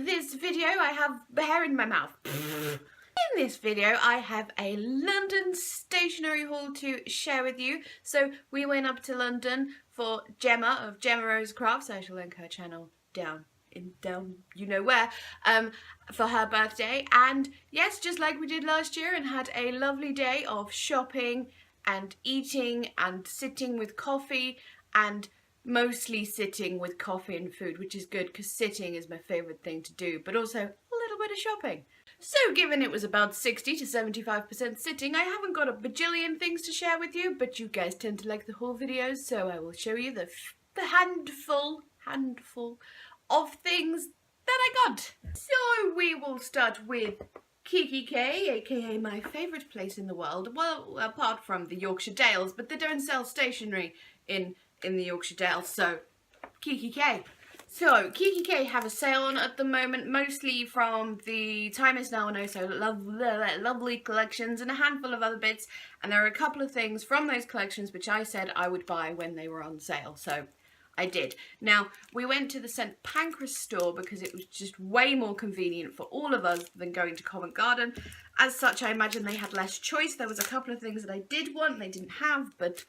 this video I have hair in my mouth. In this video I have a London stationery haul to share with you. So we went up to London for Gemma of Gemma Rose Crafts. I shall link her channel down you know where, for her birthday. And yes, just like we did last year, and had a lovely day of shopping and eating and sitting with coffee, and mostly sitting with coffee and food, which is good because sitting is my favourite thing to do, but also a little bit of shopping. So given it was about 60 to 75% sitting, I haven't got a bajillion things to share with you, but you guys tend to like the haul videos, so I will show you the handful of things that I got. So we will start with kikki.K, aka my favourite place in the world. Well, apart from the Yorkshire Dales, but they don't sell stationery in the Yorkshire Dales, so kikki.K. So kikki.K have a sale on at the moment, mostly from the Time Is Now and Oh So lovely collections and a handful of other bits, and there are a couple of things from those collections which I said I would buy when they were on sale, so I did. Now, we went to the St Pancras store because it was just way more convenient for all of us than going to Covent Garden. As such, I imagine they had less choice. There was a couple of things that I did want and they didn't have, but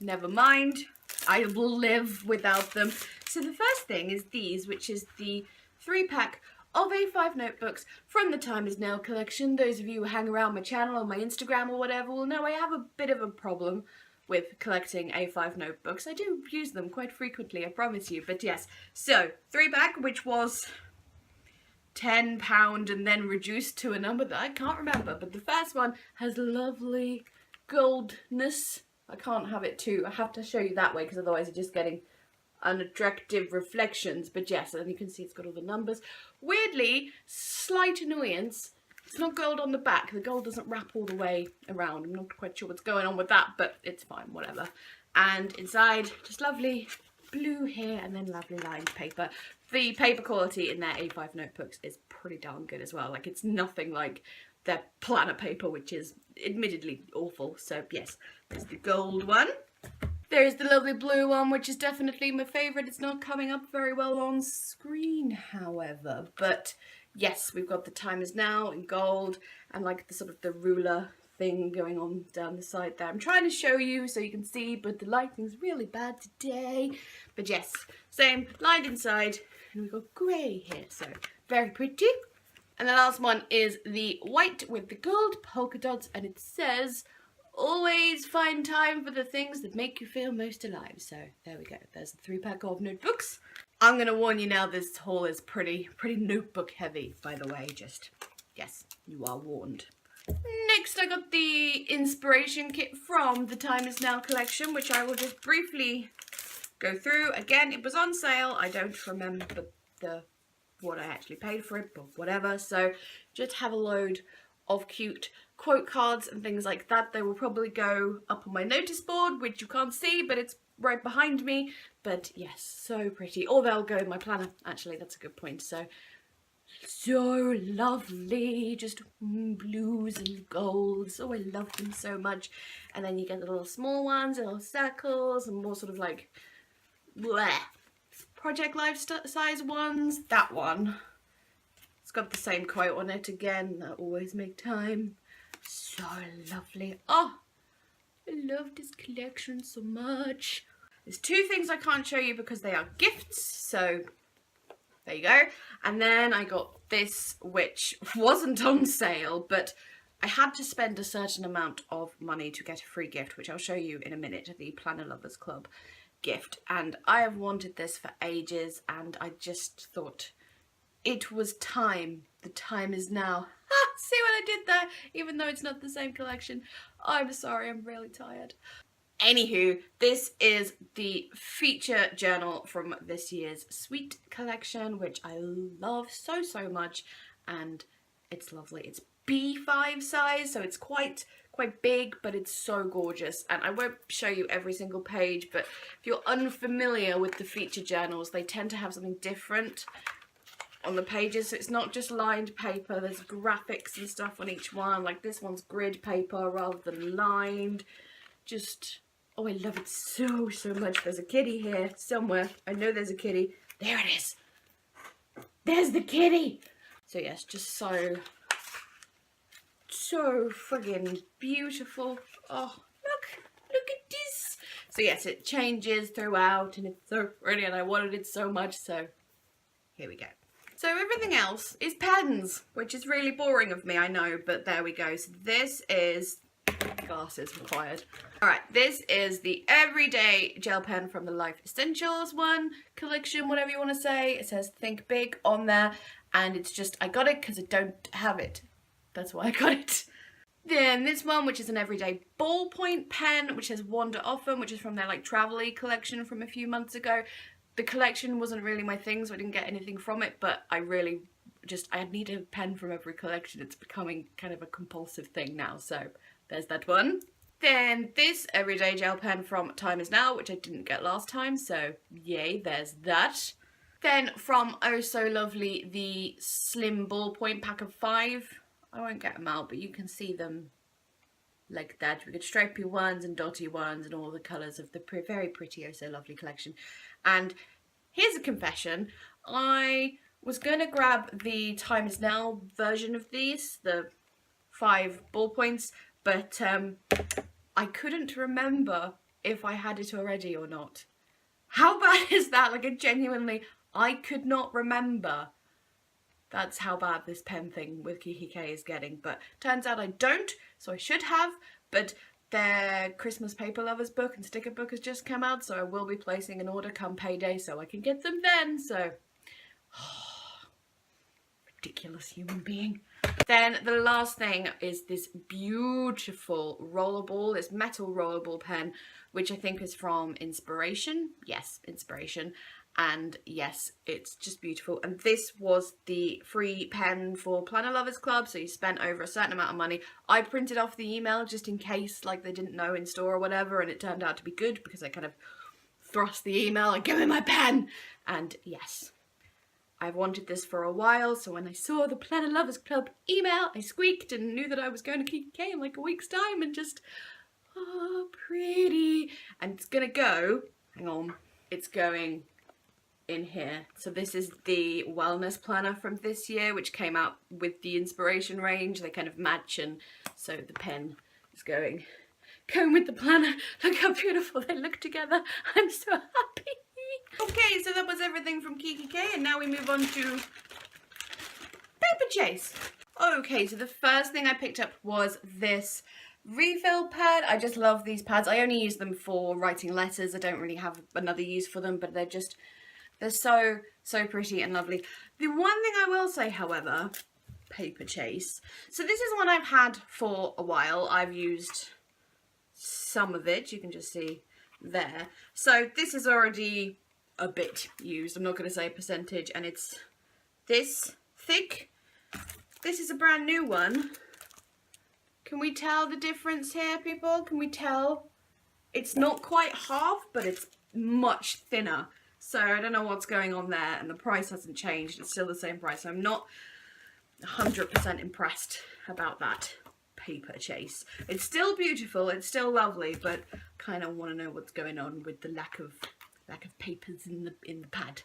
never mind. I will live without them. So the first thing is these, which is the 3-pack of A5 notebooks from the Time Is Now collection. Those of you who hang around my channel or my Instagram or whatever will know I have a bit of a problem with collecting A5 notebooks. I do use them quite frequently, I promise you, but yes. So, 3-pack, which was £10 and then reduced to a number that I can't remember, but the first one has lovely goldness. I can't have it too, I have to show you that way because otherwise you're just getting unattractive reflections, but yes, and you can see it's got all the numbers. Weirdly, slight annoyance, it's not gold on the back. The gold doesn't wrap all the way around. I'm not quite sure what's going on with that, but it's fine, whatever. And inside, just lovely blue here and then lovely lined paper. The paper quality in their A5 notebooks is pretty darn good as well. Like, it's nothing like their planner paper, which is admittedly awful. So yes, there's the gold one. There's the lovely blue one, which is definitely my favourite. It's not coming up very well on screen, however, but yes, we've got the Time Is Now in gold and like the sort of the ruler thing going on down the side there. I'm trying to show you so you can see, but the lighting's really bad today. But yes, same, lined inside, and we've got grey here, so very pretty. And the last one is the white with the gold polka dots, and it says, always find time for the things that make you feel most alive. So there we go, there's the 3-pack of notebooks. I'm going to warn you now, this haul is pretty notebook heavy, by the way, just, yes, you are warned. Next I got the inspiration kit from the Time Is Now collection, which I will just briefly go through. Again, it was on sale, I don't remember what I actually paid for it, but whatever. So just have a load of cute quote cards and things like that. They will probably go up on my notice board, which you can't see, but it's right behind me. But yes, so pretty. Or they'll go in my planner, actually, that's a good point. So lovely, just blues and golds. Oh, I love them so much. And then you get the little small ones, little circles, and more sort of like bleh, Project Life size ones. That one, it's got the same quote on it again, that always make time. So lovely. Oh, I love this collection so much. There's 2 things I can't show you because they are gifts, so there you go. And then I got this, which wasn't on sale, but I had to spend a certain amount of money to get a free gift, which I'll show you in a minute, the Planner Lovers Club gift. And I have wanted this for ages, and I just thought it was time. The time is now. See what I did there? Even though it's not the same collection. I'm sorry, I'm really tired. Anywho, this is the feature journal from this year's Sweet collection, which I love so much, and it's lovely. It's B5 size, so it's quite big, but it's so gorgeous. And I won't show you every single page, but if you're unfamiliar with the feature journals, they tend to have something different on the pages. So it's not just lined paper, there's graphics and stuff on each one. Like this one's grid paper rather than lined. Just, oh, I love it so much. There's a kitty here somewhere. I know there's a kitty. There it is. There's the kitty. So yes, just so friggin' beautiful. Oh, look at this. So yes, it changes throughout and it's so pretty and I wanted it so much, so here we go. So everything else is pens, which is really boring of me, I know, but there we go. So this is glasses required. Alright, this is the Everyday Gel Pen from the Life Essentials collection, whatever you want to say. It says Think Big on there, and it's just, I got it because I don't have it. That's why I got it. Then this one, which is an Everyday Ballpoint Pen, which says Wander Often, which is from their like travel-y collection from a few months ago. The collection wasn't really my thing, so I didn't get anything from it, but I really just, I need a pen from every collection. It's becoming kind of a compulsive thing now, so there's that one. Then this Everyday Gel Pen from Time Is Now, which I didn't get last time, so yay, there's that. Then from Oh So Lovely, the Slim Ballpoint pack of 5. I won't get them out, but you can see them like that. We get stripy ones and dotty ones and all the colours of the very pretty Oh So Lovely collection. And here's a confession. I was going to grab the Time Is Now version of these, the 5 ballpoints, but I couldn't remember if I had it already or not. How bad is that? Like, I could not remember. That's how bad this pen thing with kikki.K is getting. But turns out I don't, so I should have. But their Christmas paper lovers book and sticker book has just come out, so I will be placing an order come payday so I can get them then. So, ridiculous human being. Then the last thing is this beautiful rollerball, this metal rollerball pen, which I think is from Inspiration. Yes, Inspiration. And yes, it's just beautiful. And this was the free pen for Planner Lovers Club, so you spent over a certain amount of money. I printed off the email just in case, like, they didn't know in store or whatever, and it turned out to be good because I kind of thrust the email and give me my pen. And yes, I've wanted this for a while, so when I saw the Planner Lovers Club email, I squeaked and knew that I was going to kikki.K in like a week's time, and just, oh, pretty. And it's gonna go, hang on, it's going in here. So this is the wellness planner from this year, which came out with the Inspiration range. They kind of match, and so the pen is going with the planner. Look how beautiful they look together. I'm so happy. Okay, so that was everything from kikki.K, and now we move on to Paperchase. Okay, so the first thing I picked up was this refill pad. I just love these pads. I only use them for writing letters. I don't really have another use for them, but they're so pretty and lovely. The one thing I will say, however, Paperchase. So this is one I've had for a while. I've used some of it. You can just see there. So this is already a bit used. I'm not going to say a percentage, and it's this thick. This is a brand new one. Can we tell the difference here, people? Can we tell? It's not quite half, but it's much thinner. So I don't know what's going on there, and the price hasn't changed. It's still the same price. So I'm not 100% impressed about that Paperchase. It's still beautiful, it's still lovely, but kind of want to know what's going on with the lack of papers in the pad.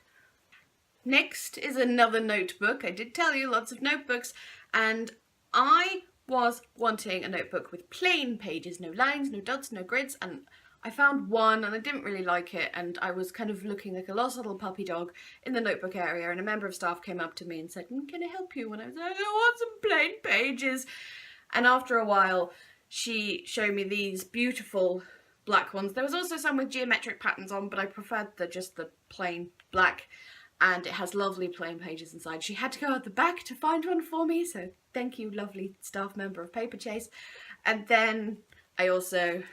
Next is another notebook. I did tell you, lots of notebooks, and I was wanting a notebook with plain pages, no lines, no dots, no grids, and I found one and I didn't really like it, and I was kind of looking like a lost little puppy dog in the notebook area, and a member of staff came up to me and said, can I help you? And I was like, I want some plain pages. And after a while, she showed me these beautiful black ones. There was also some with geometric patterns on, but I preferred just the plain black, and it has lovely plain pages inside. She had to go out the back to find one for me, so thank you, lovely staff member of Paperchase. And then I also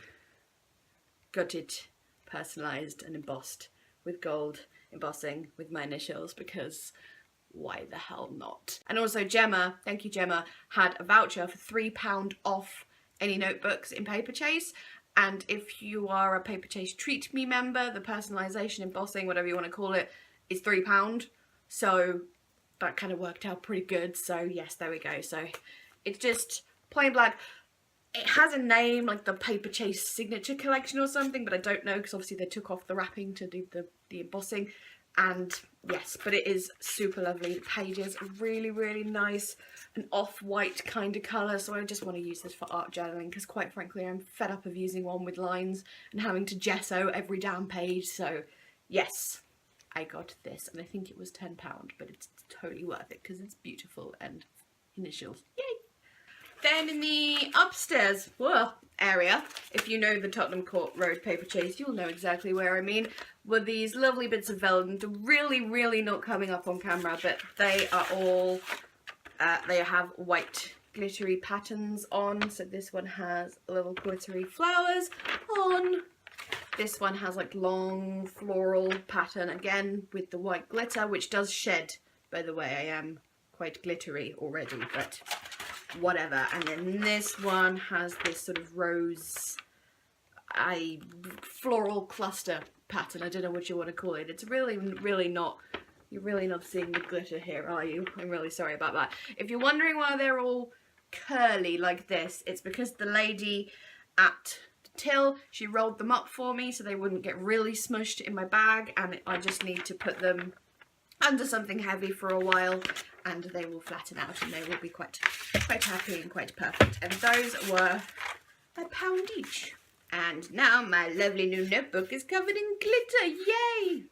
got it personalised and embossed with gold embossing with my initials, because why the hell not? And also Gemma, thank you Gemma, had a voucher for £3 off any notebooks in Paperchase, and if you are a Paperchase Treat Me member, the personalisation, embossing, whatever you want to call it, is £3, so that kind of worked out pretty good. So yes, there we go. So it's just plain black. It has a name, like the Paperchase Signature Collection or something, but I don't know, because obviously they took off the wrapping to do the embossing. And yes, but it is super lovely. The pages are really, really nice, an off-white kind of colour, so I just want to use this for art journaling because quite frankly I'm fed up of using one with lines and having to gesso every damn page. So yes, I got this, and I think it was £10, but it's totally worth it because it's beautiful and initials. Yay! Then in the upstairs area, if you know the Tottenham Court Road Paperchase, you'll know exactly where I mean, were these lovely bits of vellum. They're really, really not coming up on camera, but they are all, they have white glittery patterns on. So this one has little glittery flowers on. This one has like long floral pattern again with the white glitter, which does shed, by the way. I am quite glittery already, but whatever. And then this one has this sort of rose, floral cluster pattern. I don't know what you want to call it. It's really, really not, you're really not seeing the glitter here, are you? I'm really sorry about that. If you're wondering why they're all curly like this, it's because the lady at the till, she rolled them up for me so they wouldn't get really smushed in my bag, and I just need to put them under something heavy for a while and they will flatten out and they will be quite happy and quite perfect. And those were £1 each. And now my lovely new notebook is covered in glitter, yay!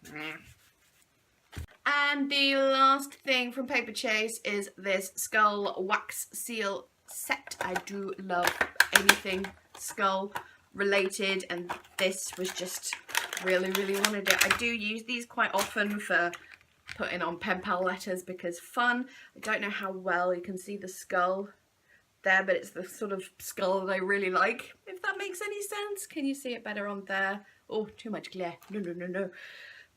And the last thing from Paperchase is this skull wax seal set. I do love anything skull related, and this was just really, really wanted it. I do use these quite often for putting on pen pal letters because fun. I don't know how well you can see the skull there, but it's the sort of skull that I really like, if that makes any sense. Can you see it better on there? Oh, too much glare. No.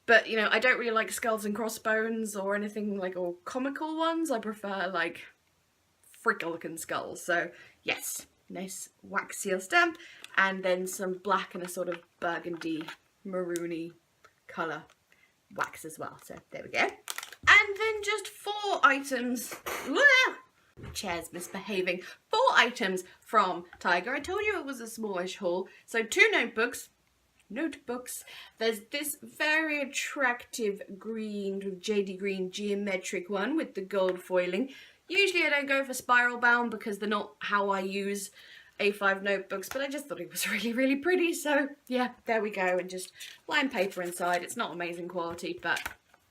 But, you know, I don't really like skulls and crossbones or anything like, or comical ones. I prefer like freak-looking skulls. So yes, nice wax seal stamp, and then some black and a sort of burgundy maroony colour wax as well. So there we go. And then just 4 items. The chair's misbehaving. 4 items from Tiger. I told you it was a smallish haul. So 2 notebooks. There's this very attractive green, JD green geometric one with the gold foiling. Usually I don't go for spiral bound because they're not how I use A5 notebooks, but I just thought it was really, really pretty. So yeah, there we go. And just lined paper inside. It's not amazing quality, but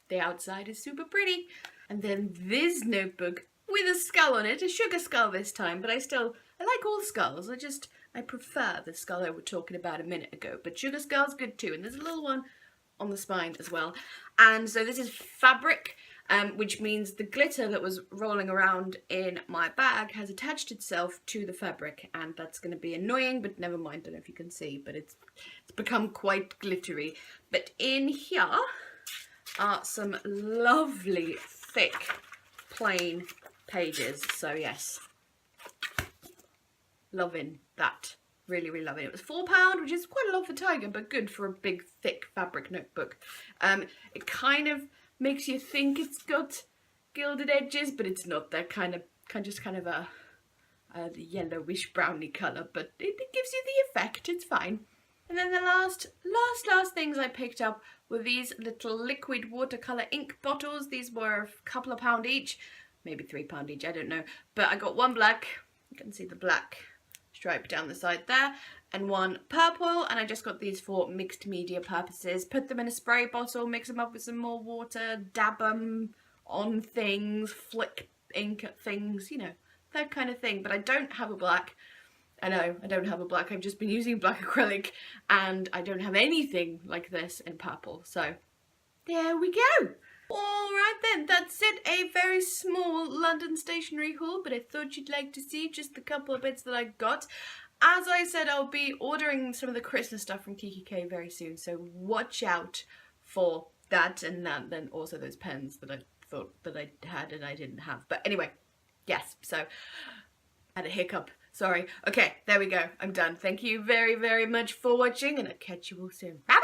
the outside is super pretty. And then this notebook with a skull on it, a sugar skull this time, but I like all skulls. I prefer the skull I was talking about a minute ago, but sugar skull's good too. And there's a little one on the spine as well. And so this is fabric, which means the glitter that was rolling around in my bag has attached itself to the fabric, and that's going to be annoying, but never mind. I don't know if you can see, but it's become quite glittery. But in here are some lovely thick plain pages. So yes, loving that. Really, really loving it. It was £4, which is quite a lot for Tiger, but good for a big, thick fabric notebook. It kind of makes you think it's got gilded edges, but it's not. They're kind of a yellowish browny colour, but it gives you the effect. It's fine. And then the last things I picked up were these little liquid watercolour ink bottles. These were a couple of £1 each, maybe £3 each, I don't know. But I got one black, you can see the black stripe down the side there, and one purple, and I just got these for mixed media purposes. Put them in a spray bottle, mix them up with some more water, dab them on things, flick ink at things, you know, that kind of thing. But I don't have a black. I know, I don't have a black. I've just been using black acrylic, and I don't have anything like this in purple. So there we go. Alright then, that's it. A very small London stationery haul, but I thought you'd like to see just a couple of bits that I got. As I said, I'll be ordering some of the Christmas stuff from kikki.K very soon, so watch out for that, and then also those pens that I thought that I had and I didn't have. But anyway, yes, so I had a hiccup. Sorry. Okay, there we go. I'm done. Thank you very, very much for watching, and I'll catch you all soon. Bye!